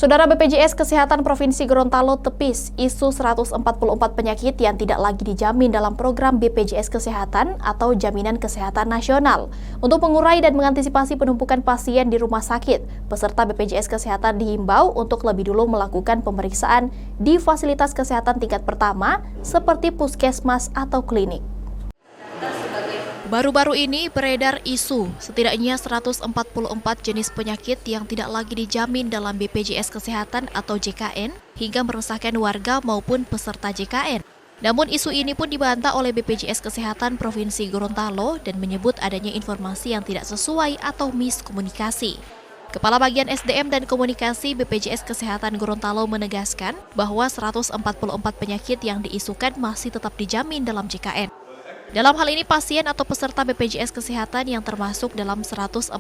Saudara, BPJS Kesehatan Provinsi Gorontalo tepis isu 144 penyakit yang tidak lagi dijamin dalam program BPJS Kesehatan atau Jaminan Kesehatan Nasional. Untuk mengurai dan mengantisipasi penumpukan pasien di rumah sakit, peserta BPJS Kesehatan dihimbau untuk lebih dulu melakukan pemeriksaan di fasilitas kesehatan tingkat pertama seperti puskesmas atau klinik. Baru-baru ini beredar isu setidaknya 144 jenis penyakit yang tidak lagi dijamin dalam BPJS Kesehatan atau JKN hingga meresahkan warga maupun peserta JKN. Namun isu ini pun dibantah oleh BPJS Kesehatan Provinsi Gorontalo dan menyebut adanya informasi yang tidak sesuai atau miskomunikasi. Kepala Bagian SDM dan Komunikasi BPJS Kesehatan Gorontalo menegaskan bahwa 144 penyakit yang diisukan masih tetap dijamin dalam JKN. Dalam hal ini, pasien atau peserta BPJS Kesehatan yang termasuk dalam 144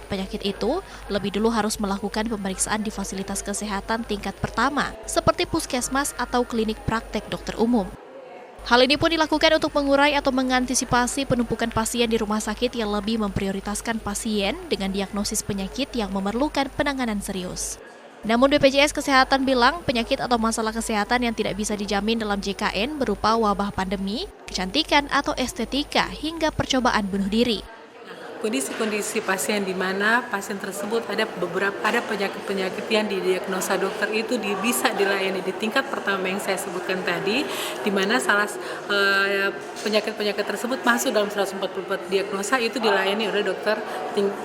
penyakit itu lebih dulu harus melakukan pemeriksaan di fasilitas kesehatan tingkat pertama, seperti puskesmas atau klinik praktek dokter umum. Hal ini pun dilakukan untuk mengurai atau mengantisipasi penumpukan pasien di rumah sakit yang lebih memprioritaskan pasien dengan diagnosis penyakit yang memerlukan penanganan serius. Namun BPJS Kesehatan bilang penyakit atau masalah kesehatan yang tidak bisa dijamin dalam JKN berupa wabah pandemi, kecantikan atau estetika hingga percobaan bunuh diri. Kondisi-kondisi pasien di mana pasien tersebut ada penyakit-penyakit yang didiagnosa dokter itu bisa dilayani di tingkat pertama yang saya sebutkan tadi, di mana penyakit-penyakit tersebut masuk dalam 144 diagnosa itu dilayani oleh dokter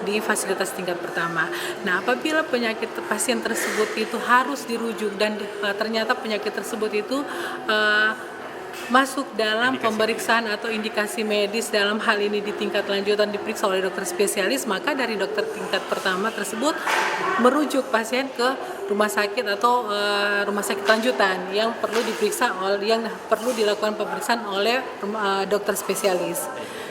di fasilitas tingkat pertama. Nah, apabila penyakit pasien tersebut itu harus dirujuk dan ternyata penyakit tersebut itu masuk dalam pemeriksaan atau indikasi medis dalam hal ini di tingkat lanjutan diperiksa oleh dokter spesialis, maka dari dokter tingkat pertama tersebut merujuk pasien ke rumah sakit atau rumah sakit lanjutan yang perlu dilakukan pemeriksaan oleh dokter spesialis.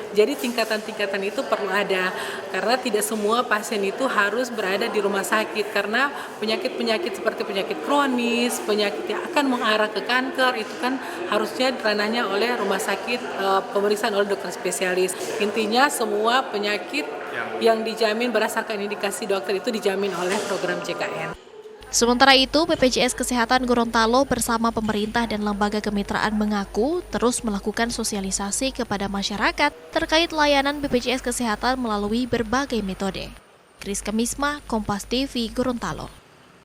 Jadi tingkatan-tingkatan itu perlu ada, karena tidak semua pasien itu harus berada di rumah sakit, karena penyakit-penyakit seperti penyakit kronis, penyakit yang akan mengarah ke kanker, itu kan harusnya ranahnya oleh rumah sakit, pemeriksaan oleh dokter spesialis. Intinya semua penyakit yang dijamin berdasarkan indikasi dokter itu dijamin oleh program JKN. Sementara itu, BPJS Kesehatan Gorontalo bersama pemerintah dan lembaga kemitraan mengaku terus melakukan sosialisasi kepada masyarakat terkait layanan BPJS Kesehatan melalui berbagai metode. Kris Kemisma, Kompas TV, Gorontalo.